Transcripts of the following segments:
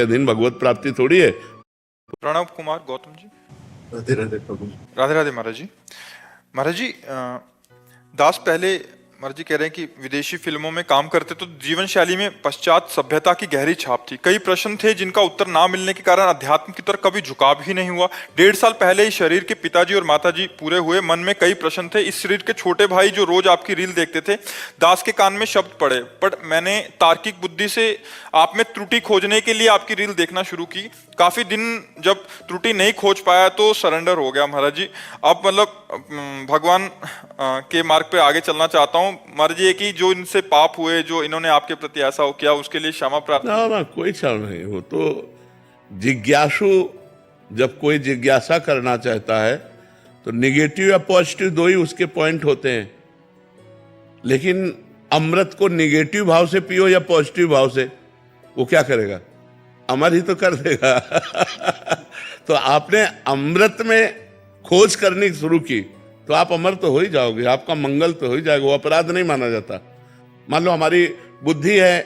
दिन भगवत प्राप्ति थोड़ी है। प्रणव कुमार गौतम जी। राधे राधे प्रभु। राधे राधे महाराज जी। महाराज जी, दास पहले महाराज जी कह रहे हैं कि विदेशी फिल्मों में काम करते तो जीवन शैली में पश्चात सभ्यता की गहरी छाप थी। कई प्रश्न थे जिनका उत्तर ना मिलने के कारण अध्यात्म की तरफ कभी झुकाव ही नहीं हुआ। 1.5 साल पहले ही शरीर के पिताजी और माताजी पूरे हुए। मन में कई प्रश्न थे। इस शरीर के छोटे भाई जो रोज आपकी रील देखते थे, दास के कान में शब्द पड़े, पर मैंने तार्किक बुद्धि से आप में त्रुटि खोजने के लिए आपकी रील देखना शुरू की। काफी दिन जब त्रुटि नहीं खोज पाया तो सरेंडर हो गया महाराज जी। अब मतलब भगवान के मार्ग पे आगे चलना चाहता हूँ महाराज जी। कि जो इनसे पाप हुए, जो इन्होंने आपके प्रति ऐसा हो किया, उसके लिए क्षमा प्रार्थना। ना कोई क्षमा नहीं। वो तो जिज्ञासु जब कोई जिज्ञासा करना चाहता है तो निगेटिव या पॉजिटिव दो ही उसके पॉइंट होते हैं। लेकिन अमृत को निगेटिव भाव से पियो या पॉजिटिव भाव से, वो क्या करेगा? अमर ही तो कर देगा। तो आपने अमृत में खोज करनी शुरू की तो आप अमर तो हो ही जाओगे, आपका मंगल तो हो ही जाएगा। वो अपराध नहीं माना जाता। मान लो हमारी बुद्धि है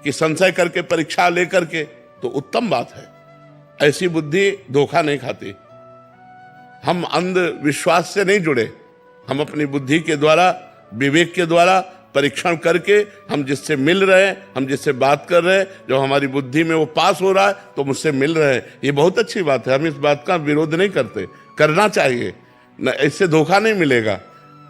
कि संशय करके परीक्षा लेकर के, तो उत्तम बात है। ऐसी बुद्धि धोखा नहीं खाती। हम अंधविश्वास से नहीं जुड़े। हम अपनी बुद्धि के द्वारा, विवेक के द्वारा परीक्षण करके, हम जिससे मिल रहे हैं, हम जिससे बात कर रहे हैं, जो हमारी बुद्धि में वो पास हो रहा है तो मुझसे मिल रहे हैं, ये बहुत अच्छी बात है। हम इस बात का विरोध नहीं करते, करना चाहिए न। इससे धोखा नहीं मिलेगा।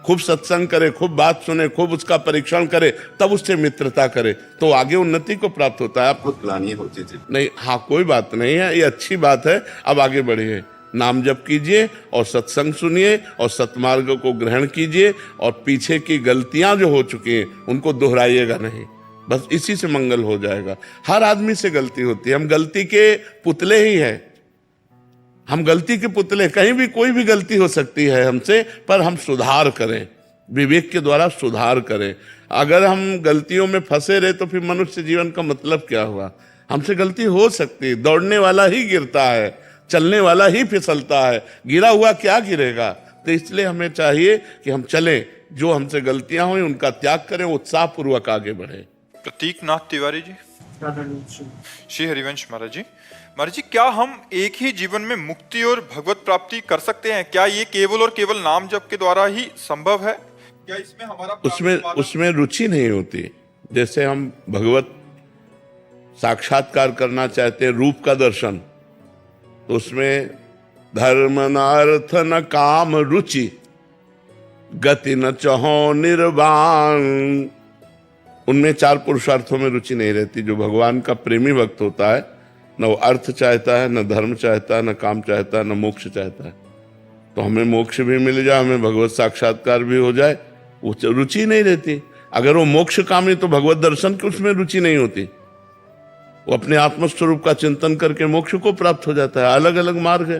खूब सत्संग करे, खूब बात सुने, खूब उसका परीक्षण करे, तब उससे मित्रता करे तो आगे उन्नति को प्राप्त होता है। बहुत ग्लानि होती थी। नहीं, हाँ कोई बात नहीं है, ये अच्छी बात है। अब आगे बढ़िए, नाम जप कीजिए और सत्संग सुनिए और सत्मार्ग को ग्रहण कीजिए और पीछे की गलतियां जो हो चुकी हैं उनको दोहराइएगा नहीं। बस इसी से मंगल हो जाएगा। हर आदमी से गलती होती है। हम गलती के पुतले ही हैं। हम गलती के पुतले, कहीं भी कोई भी गलती हो सकती है हमसे, पर हम सुधार करें, विवेक के द्वारा सुधार करें। अगर हम गलतियों में फंसे रहे तो फिर मनुष्य जीवन का मतलब क्या हुआ? हमसे गलती हो सकती है। दौड़ने वाला ही गिरता है, चलने वाला ही फिसलता है, गिरा हुआ क्या गिरेगा? तो इसलिए हमें चाहिए कि हम चलें, जो हमसे गलतियां हुई उनका त्याग करें, उत्साह पूर्वक आगे बढ़े। प्रतीक नाथ तिवारी जी। श्री हरिवंश महाराज जी। महाराज जी, क्या हम एक ही जीवन में मुक्ति और भगवत प्राप्ति कर सकते हैं? क्या ये केवल और केवल नाम जप के द्वारा ही संभव है? क्या इसमें हमारा उसमें रुचि नहीं होती। जैसे हम भगवत साक्षात्कार करना चाहते हैं, रूप का दर्शन, तो उसमें धर्म न अर्थ न काम रुचि, गति न चहो निर्वाण, उनमें 4 पुरुषार्थों में रुचि नहीं रहती। जो भगवान का प्रेमी भक्त होता है, न वो अर्थ चाहता है, न धर्म चाहता है, न काम चाहता है, न मोक्ष चाहता है। तो हमें मोक्ष भी मिल जाए, हमें भगवत साक्षात्कार भी हो जाए, वो रुचि नहीं रहती। अगर वो मोक्ष कामी तो भगवत दर्शन की उसमें रुचि नहीं होती। वो अपने आत्मस्वरूप का चिंतन करके मोक्ष को प्राप्त हो जाता है। अलग अलग मार्ग है।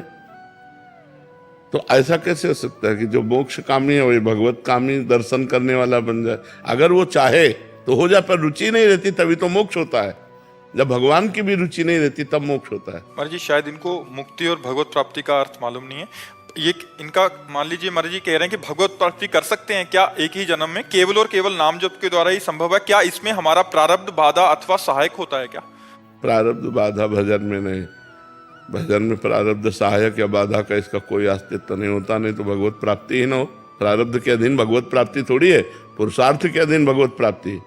तो ऐसा कैसे हो सकता है कि जो मोक्ष कामी है वही भगवत कामी दर्शन करने वाला बन जाए? अगर वो चाहे तो हो जाए, पर रुचि नहीं रहती तभी तो मोक्ष होता है। जब भगवान की भी रुचि नहीं रहती तब मोक्ष होता है। महाराज जी, शायद इनको मुक्ति और भगवत प्राप्ति का अर्थ मालूम नहीं है। ये इनका मान लीजिए महाराज जी कह रहे हैं कि भगवत प्राप्ति कर सकते हैं क्या एक ही जन्म में? केवल और केवल नाम जप के द्वारा ही संभव है? क्या इसमें हमारा प्रारब्ध बाधा अथवा सहायक होता है क्या? प्रारब्ध बाधा भजन में नहीं। भजन में प्रारब्ध सहायक या बाधा का इसका कोई अस्तित्व नहीं होता। नहीं तो भगवत प्राप्ति ही ना हो। प्रारब्ध के अधीन भगवत प्राप्ति थोड़ी है, पुरुषार्थ के अधीन भगवत प्राप्ति।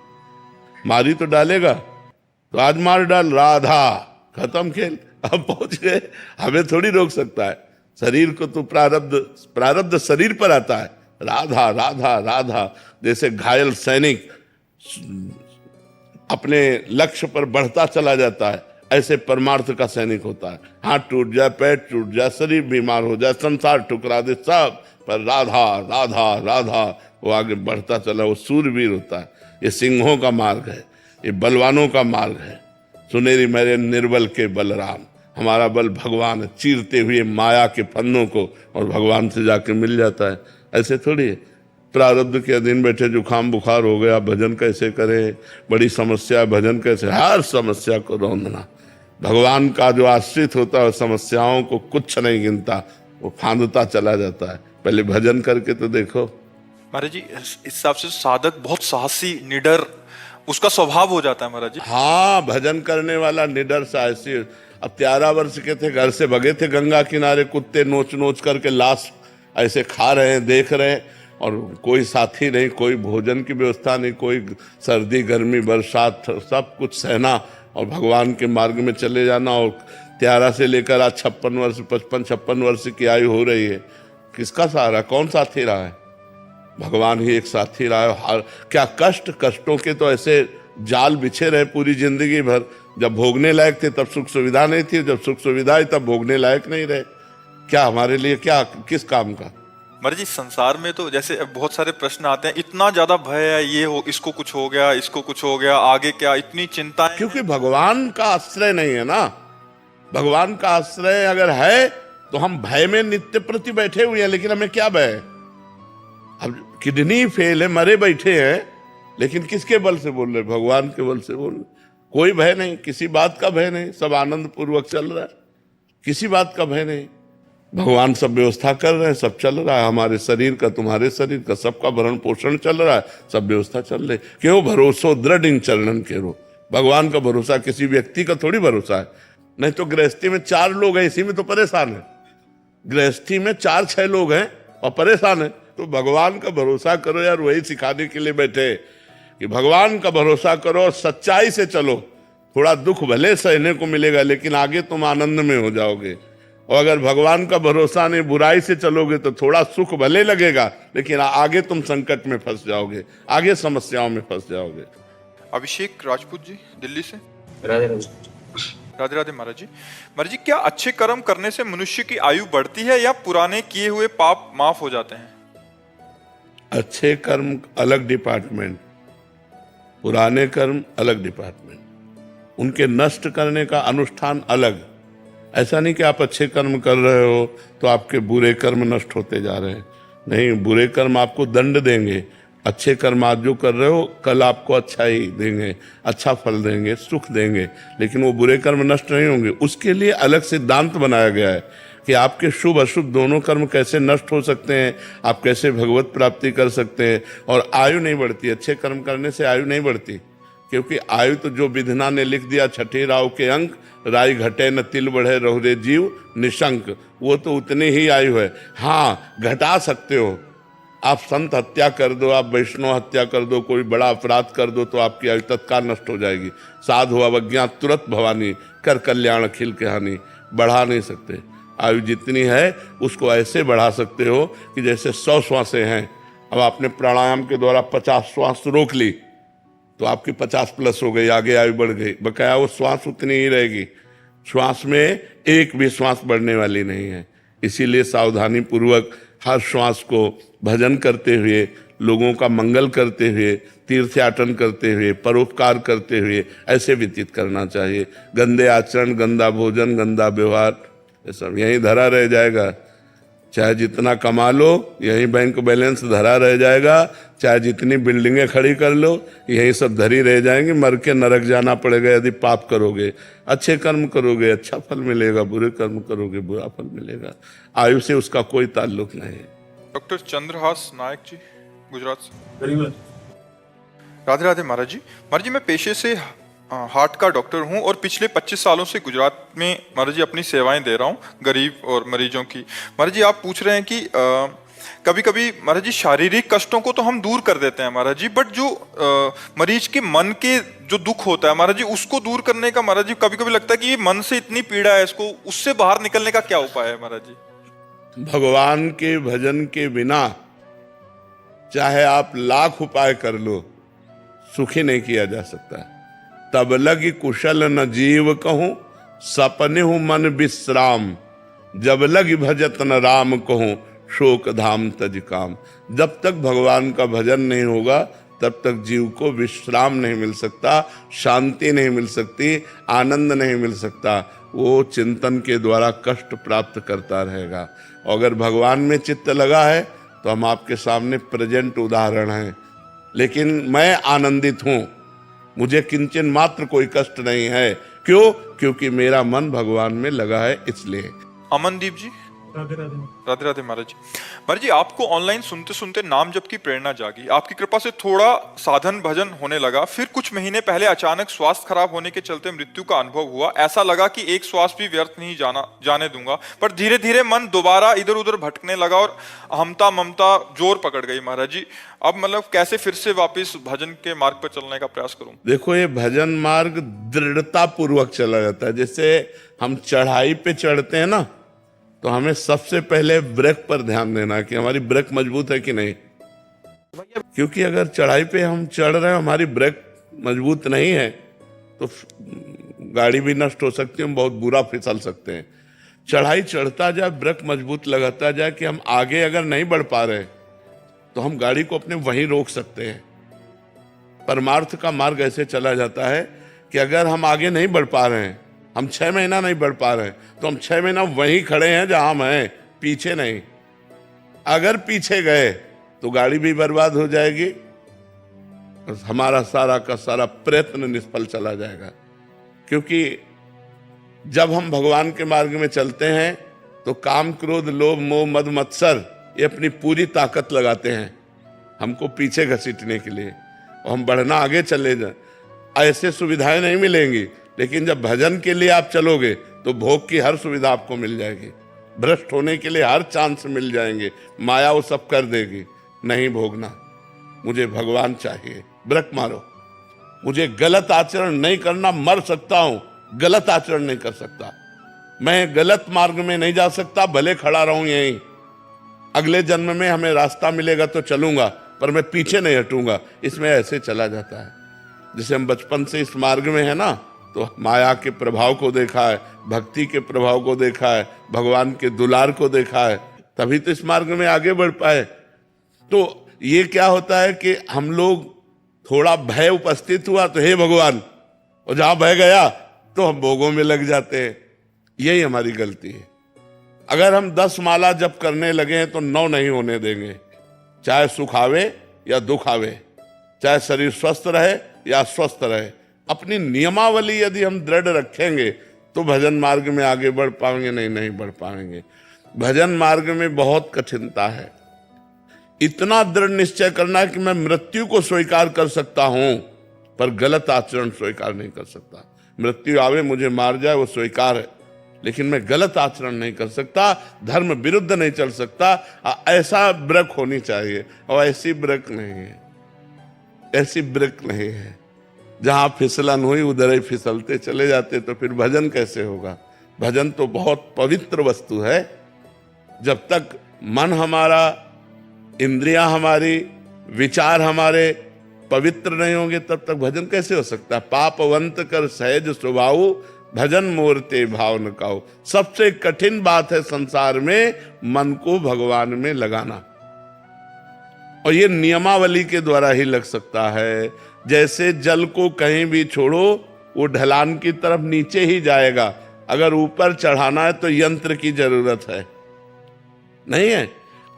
मारी तो डालेगा, तो आज मार डाल, राधा, खत्म खेल, अब पहुंच गए। हमें थोड़ी रोक सकता है। शरीर को तो प्रारब्ध शरीर पर आता है। राधा राधा राधा, जैसे घायल सैनिक अपने लक्ष्य पर बढ़ता चला जाता है, ऐसे परमार्थ का सैनिक होता है। हाथ टूट जाए, पैर टूट जाए, शरीर बीमार हो जाए, संसार ठुकरा दे, सब पर राधा राधा राधा, वो आगे बढ़ता चला। वो सूरवीर होता है। ये सिंहों का मार्ग है, ये बलवानों का मार्ग है। सुनेरी मेरे निर्बल के बलराम, हमारा बल भगवान है, चीरते हुए माया के फन्नों को, और भगवान से जाके मिल जाता है। ऐसे थोड़ी है। प्रारब्ध के अधीन बैठे जुकाम बुखार हो गया, भजन कैसे करें, बड़ी समस्या, भजन कैसे? हर समस्या को रौंदना। भगवान का जो आश्रित होता है समस्याओं को कुछ नहीं गिनता, वो फांदता चला जाता है। पहले भजन करके तो देखो। महाराज जी, इस हिसाब से साधक बहुत साहसी, निडर उसका स्वभाव हो जाता है महाराज जी। हाँ, भजन करने वाला निडर सा ऐसे। अब 13 वर्ष के थे, घर से भगे थे गंगा किनारे, कुत्ते नोच नोच करके लाश ऐसे खा रहे हैं, देख रहे हैं, और कोई साथी नहीं, कोई भोजन की व्यवस्था नहीं, कोई सर्दी गर्मी बरसात सब कुछ सहना और भगवान के मार्ग में चले जाना। और 13 से लेकर आज 56 वर्ष 55-56 वर्ष की आयु हो रही है। किसका सहारा, कौन साथी रहा है? भगवान ही एक साथी रहा है। क्या कष्टों के तो ऐसे जाल बिछे रहे पूरी जिंदगी भर। जब भोगने लायक थे तब सुख सुविधा नहीं थी, जब सुख सुविधा आई तब भोगने लायक नहीं रहे। क्या हमारे लिए, क्या किस काम का? महाराज जी, संसार में तो जैसे अब बहुत सारे प्रश्न आते हैं, इतना ज्यादा भय है, ये हो, इसको कुछ हो गया, इसको कुछ हो गया, आगे क्या, इतनी चिंताएं। क्योंकि भगवान का आश्रय नहीं है ना। भगवान का आश्रय अगर है तो हम भय में नित्य प्रति बैठे हुए हैं, लेकिन हमें क्या भय है? अब किडनी फेल है, मरे बैठे हैं, लेकिन किसके बल से बोल रहे? भगवान के बल से बोल रहे। कोई भय नहीं, किसी बात का भय नहीं, सब आनंद पूर्वक चल रहा है, किसी बात का भय नहीं। भगवान सब व्यवस्था कर रहे हैं, सब चल रहा है, हमारे शरीर का, तुम्हारे शरीर का, सबका भरण पोषण चल रहा है, सब व्यवस्था चल रही। क्यों? भरोसो दृढ़ इन चरणन के रो। भगवान का भरोसा किसी व्यक्ति का थोड़ी भरोसा है। नहीं तो गृहस्थी में 4 लोग हैं, इसी में तो परेशान है। गृहस्थी में 4-6 लोग हैं और परेशान है। तो भगवान का भरोसा करो यार, वही सिखाने के लिए बैठे कि भगवान का भरोसा करो, सच्चाई से चलो। थोड़ा दुख भले सहने को मिलेगा, लेकिन आगे तुम आनंद में हो जाओगे। और अगर भगवान का भरोसा नहीं, बुराई से चलोगे तो थोड़ा सुख भले लगेगा, लेकिन आगे तुम संकट में फंस जाओगे, आगे समस्याओं में फंस जाओगे। अभिषेक राजपूत जी, दिल्ली से। राधे राधे। राधे राधे महाराज जी। महाराज जी, क्या अच्छे कर्म करने से मनुष्य की आयु बढ़ती है या पुराने किए हुए पाप माफ हो जाते हैं? अच्छे कर्म अलग डिपार्टमेंट, पुराने कर्म अलग डिपार्टमेंट। उनके नष्ट करने का अनुष्ठान अलग। ऐसा नहीं कि आप अच्छे कर्म कर रहे हो तो आपके बुरे कर्म नष्ट होते जा रहे हैं। नहीं, बुरे कर्म आपको दंड देंगे। अच्छे कर्म आज जो कर रहे हो, कल आपको अच्छा ही देंगे, अच्छा फल देंगे, सुख देंगे, लेकिन वो बुरे कर्म नष्ट नहीं होंगे। उसके लिए अलग सिद्धांत बनाया गया है कि आपके शुभ अशुभ दोनों कर्म कैसे नष्ट हो सकते हैं, आप कैसे भगवत प्राप्ति कर सकते हैं। और आयु नहीं बढ़ती, अच्छे कर्म करने से आयु नहीं बढ़ती, क्योंकि आयु तो जो विधना ने लिख दिया, छठे राव के अंक, राय घटे न तिल बढ़े रहुरे जीव निशंक, वो तो उतनी ही आयु है। हाँ, घटा सकते हो आप। संत हत्या कर दो, आप वैष्णव हत्या कर दो, कोई बड़ा अपराध कर दो, तो आपकी आयु तत्काल नष्ट हो जाएगी। साधु अवज्ञा तुरंत भवानी, कर कल्याण अखिल के हानि। बढ़ा नहीं सकते। आयु जितनी है उसको ऐसे बढ़ा सकते हो कि जैसे 100 श्वासें हैं, अब आपने प्राणायाम के द्वारा 50 श्वास रोक ली तो आपकी 50 प्लस हो गई, आगे आयु बढ़ गई। बकाया वो श्वास उतनी ही रहेगी। श्वास में एक भी श्वास बढ़ने वाली नहीं है। इसीलिए सावधानी पूर्वक हर श्वास को भजन करते हुए, लोगों का मंगल करते हुए, तीर्थयाटन करते हुए, परोपकार करते हुए ऐसे व्यतीत करना चाहिए। गंदे आचरण, गंदा भोजन, गंदा व्यवहार, ये सब यहीं धरा रह जाएगा। चाहे जितना कमा लो, यहीं बैंक बैलेंस धरा रह जाएगा। चाहे जितनी बिल्डिंगें खड़ी कर लो, यही सब धरी रह जाएंगी। मर के नरक जाना पड़ेगा यदि पाप करोगे। अच्छे कर्म करोगे, अच्छा फल मिलेगा, बुरे कर्म करोगे, बुरा फल मिलेगा। आयु से उसका कोई ताल्लुक नहीं है। डॉक्टर चंद्रहास नायक जी, गुजरात से। Very good. राधे राधे महाराज जी। महाराज जी, मैं पेशे से हार्ट का डॉक्टर हूं और पिछले 25 सालों से गुजरात में महाराज जी अपनी सेवाएं दे रहा हूं गरीब और मरीजों की। महाराज जी, आप पूछ रहे हैं कि कभी कभी महाराज जी शारीरिक कष्टों को तो हम दूर कर देते हैं महाराज जी, बट जो मरीज के मन के जो दुख होता है महाराज जी, उसको दूर करने का महाराज जी कभी कभी लगता है कि ये मन से इतनी पीड़ा है, इसको उससे बाहर निकलने का क्या उपाय है महाराज जी? भगवान के भजन के बिना चाहे आप लाख उपाय कर लो, सुखी नहीं किया जा सकता। तब लगी कुशल न जीव कहूं, सपने हूं मन विश्राम। जब लगी भजत न राम कहूं, शोक धाम तज काम। जब तक भगवान का भजन नहीं होगा, तब तक जीव को विश्राम नहीं मिल सकता, शांति नहीं मिल सकती, आनंद नहीं मिल सकता। वो चिंतन के द्वारा कष्ट प्राप्त करता रहेगा। और अगर भगवान में चित्त लगा है तो हम आपके सामने प्रेजेंट उदाहरण हैं। लेकिन मैं आनंदित हूं, मुझे किंचन मात्र कोई कष्ट नहीं है। क्यों? क्योंकि मेरा मन भगवान में लगा है, इसलिए। अमनदीप जी, राधे राधे। राधे राधे महाराज जी। महाराज जी, आपको ऑनलाइन सुनते सुनते नाम जप की प्रेरणा जागी, आपकी कृपा से थोड़ा साधन भजन होने लगा, फिर कुछ महीने पहले अचानक स्वास्थ्य खराब होने के चलते मृत्यु का अनुभव हुआ। ऐसा लगा कि एक श्वास भी व्यर्थ नहीं जाने दूंगा, पर धीरे धीरे मन दोबारा इधर उधर भटकने लगा और अहमता ममता जोर पकड़ गई। महाराज जी, अब मतलब कैसे फिर से वापस भजन के मार्ग पर चलने का प्रयास करूं? देखो, ये भजन मार्ग दृढ़ता पूर्वक चला जाता है। जैसे हम चढ़ाई पे चढ़ते हैं ना, तो हमें सबसे पहले ब्रेक पर ध्यान देना कि हमारी ब्रेक मजबूत है कि नहीं। क्योंकि अगर चढ़ाई पे हम चढ़ रहे हैं, हमारी ब्रेक मजबूत नहीं है, तो गाड़ी भी नष्ट हो सकती है, हम बहुत बुरा फिसल सकते हैं। चढ़ाई चढ़ता जाए, ब्रेक मजबूत लगाता जाए कि हम आगे अगर नहीं बढ़ पा रहे तो हम गाड़ी को अपने वहीं रोक सकते हैं। परमार्थ का मार्ग ऐसे चला जाता है कि अगर हम आगे नहीं बढ़ पा रहे हैं, हम 6 महीना नहीं बढ़ पा रहे हैं, तो हम 6 महीना वहीं खड़े हैं जहां हम हैं, पीछे नहीं। अगर पीछे गए तो गाड़ी भी बर्बाद हो जाएगी, हमारा सारा का सारा प्रयत्न निष्फल चला जाएगा। क्योंकि जब हम भगवान के मार्ग में चलते हैं तो काम, क्रोध, लोभ, मोह, मद, मत्सर ये अपनी पूरी ताकत लगाते हैं हमको पीछे घसीटने के लिए, और हम बढ़ना आगे चले जाए। ऐसे सुविधाएं नहीं मिलेंगी, लेकिन जब भजन के लिए आप चलोगे तो भोग की हर सुविधा आपको मिल जाएगी, भ्रष्ट होने के लिए हर चांस मिल जाएंगे, माया वो सब कर देगी। नहीं भोगना, मुझे भगवान चाहिए, ब्रेक मारो। मुझे गलत आचरण नहीं करना, मर सकता हूं, गलत आचरण नहीं कर सकता, मैं गलत मार्ग में नहीं जा सकता, भले खड़ा रहूं यहीं। अगले जन्म में हमें रास्ता मिलेगा तो चलूंगा, पर मैं पीछे नहीं हटूंगा। इसमें ऐसे चला जाता है। जैसे हम बचपन से इस मार्ग में है ना, तो माया के प्रभाव को देखा है, भक्ति के प्रभाव को देखा है, भगवान के दुलार को देखा है, तभी तो इस मार्ग में आगे बढ़ पाए। तो ये क्या होता है कि हम लोग थोड़ा भय उपस्थित हुआ तो हे भगवान, और जहां भय गया तो हम भोगों में लग जाते हैं। यही हमारी गलती है। अगर हम 10 माला जप करने लगे हैं तो 9 नहीं होने देंगे, चाहे सुख आवे या दुख आवे, चाहे शरीर स्वस्थ रहे या अस्वस्थ रहे। अपनी नियमावली यदि हम दृढ़ रखेंगे तो भजन मार्ग में आगे बढ़ पाएंगे, नहीं बढ़ पाएंगे। भजन मार्ग में बहुत कठिनता है। इतना दृढ़ निश्चय करना है कि मैं मृत्यु को स्वीकार कर सकता हूं, पर गलत आचरण स्वीकार नहीं कर सकता। मृत्यु आवे, मुझे मार जाए, वो स्वीकार है, लेकिन मैं गलत आचरण नहीं कर सकता, धर्म विरुद्ध नहीं चल सकता। ऐसा ब्रेक होनी चाहिए, और ऐसी ब्रेक नहीं है, ऐसी ब्रेक नहीं है। जहां फिसलन हुई उधर ही फिसलते चले जाते, तो फिर भजन कैसे होगा? भजन तो बहुत पवित्र वस्तु है। जब तक मन हमारा, इंद्रियां हमारी, विचार हमारे पवित्र नहीं होंगे, तब तक भजन कैसे हो सकता है? पापवंत कर सहज स्वभाव, भजन मूर्ते भाव न काओ। सबसे कठिन बात है संसार में मन को भगवान में लगाना, और ये नियमावली के द्वारा ही लग सकता है। जैसे जल को कहीं भी छोड़ो, वो ढलान की तरफ नीचे ही जाएगा। अगर ऊपर चढ़ाना है तो यंत्र की जरूरत है, नहीं है?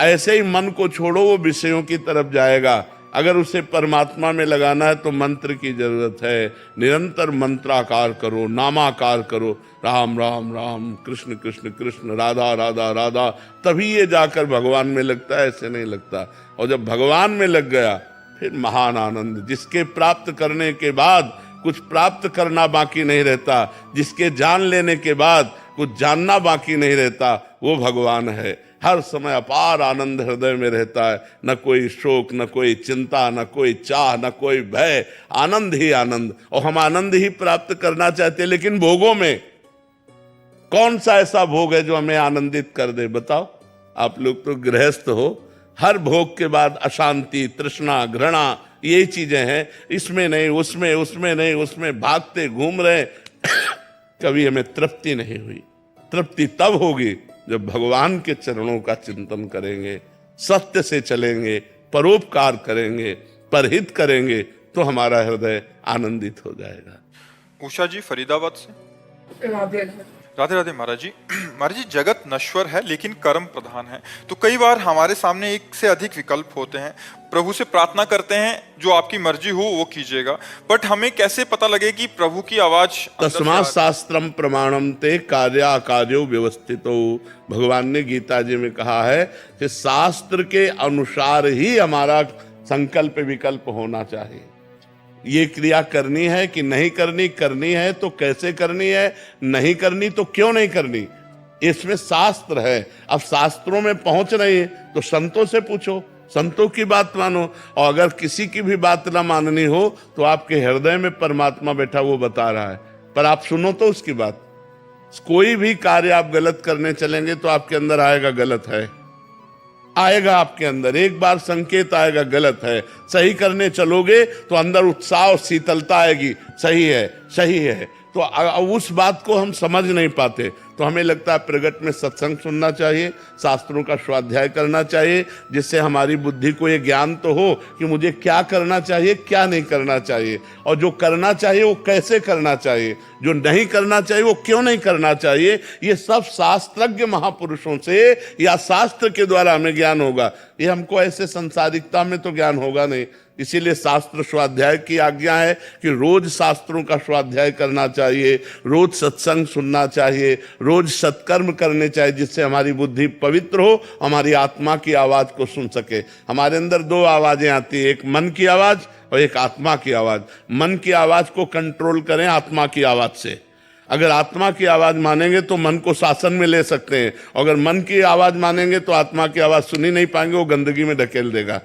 ऐसे ही मन को छोड़ो, वो विषयों की तरफ जाएगा। अगर उसे परमात्मा में लगाना है तो मंत्र की जरूरत है। निरंतर मंत्राकार करो, नामाकार करो, राम राम राम, कृष्ण कृष्ण कृष्ण, राधा राधा राधा, तभी ये जाकर भगवान में लगता है, ऐसे नहीं लगता। और जब भगवान में लग गया फिर महान आनंद, जिसके प्राप्त करने के बाद कुछ प्राप्त करना बाकी नहीं रहता, जिसके जान लेने के बाद कुछ जानना बाकी नहीं रहता, वो भगवान है। हर समय अपार आनंद हृदय में रहता है, न कोई शोक, न कोई चिंता, न कोई चाह, न कोई भय, आनंद ही आनंद। और हम आनंद ही प्राप्त करना चाहते हैं, लेकिन भोगों में कौन सा ऐसा भोग है जो हमें आनंदित कर दे? बताओ। आप लोग तो गृहस्थ हो, हर भोग के बाद अशांति, तृष्णा, घृणा, यही चीजें हैं। इसमें नहीं, उसमें, उसमें नहीं, उसमें भागते घूम रहे कभी हमें तृप्ति नहीं हुई। तृप्ति तब होगी जब भगवान के चरणों का चिंतन करेंगे, सत्य से चलेंगे, परोपकार करेंगे, परहित करेंगे, तो हमारा हृदय आनंदित हो जाएगा। उषा जी फरीदाबाद से। राधे राधे महाराज जी। महाराज जी, जगत नश्वर है लेकिन कर्म प्रधान है, तो कई बार हमारे सामने एक से अधिक विकल्प होते हैं। प्रभु से प्रार्थना करते हैं जो आपकी मर्जी हो वो कीजिएगा, बट हमें कैसे पता लगे कि प्रभु की आवाज अंदर से तस्मात् शास्त्रम प्रमाणम ते कार्याकार्यो व्यवस्थितो। भगवान ने गीता जी में कहा है कि शास्त्र के अनुसार ही हमारा संकल्प विकल्प होना चाहिए। ये क्रिया करनी है कि नहीं करनी, करनी है तो कैसे करनी है, नहीं करनी तो क्यों नहीं करनी, इसमें शास्त्र है। अब शास्त्रों में पहुंच रही है तो संतों से पूछो, संतों की बात मानो, और अगर किसी की भी बात ना माननी हो तो आपके हृदय में परमात्मा बैठा वो बता रहा है, पर आप सुनो तो उसकी बात। कोई भी कार्य आप गलत करने चलेंगे तो आपके अंदर आएगा गलत है, आएगा आपके अंदर एक बार संकेत आएगा गलत है। सही करने चलोगे तो अंदर उत्साह और शीतलता आएगी, सही है सही है। तो उस बात को हम समझ नहीं पाते, तो हमें लगता है प्रगट में सत्संग सुनना चाहिए, शास्त्रों का स्वाध्याय करना चाहिए, जिससे हमारी बुद्धि को ये ज्ञान तो हो कि मुझे क्या करना चाहिए क्या नहीं करना चाहिए, और जो करना चाहिए वो कैसे करना चाहिए, जो नहीं करना चाहिए वो क्यों नहीं करना चाहिए। ये सब शास्त्रज्ञ महापुरुषों से या शास्त्र के द्वारा हमें ज्ञान होगा। ये हमको ऐसे संसारिकता में तो ज्ञान होगा नहीं। इसीलिए शास्त्र स्वाध्याय की आज्ञा है कि रोज शास्त्रों का स्वाध्याय करना चाहिए, रोज सत्संग सुनना चाहिए, रोज सत्कर्म करने चाहिए, जिससे हमारी बुद्धि पवित्र हो, हमारी आत्मा की आवाज को सुन सके। हमारे अंदर दो आवाजें आती है, एक मन की आवाज और एक आत्मा की आवाज। मन की आवाज को कंट्रोल करें आत्मा की आवाज से। अगर आत्मा की आवाज मानेंगे तो मन को शासन में ले सकते हैं, अगर मन की आवाज मानेंगे तो आत्मा की आवाज सुनी नहीं पाएंगे, वो गंदगी में ढकेल देगा।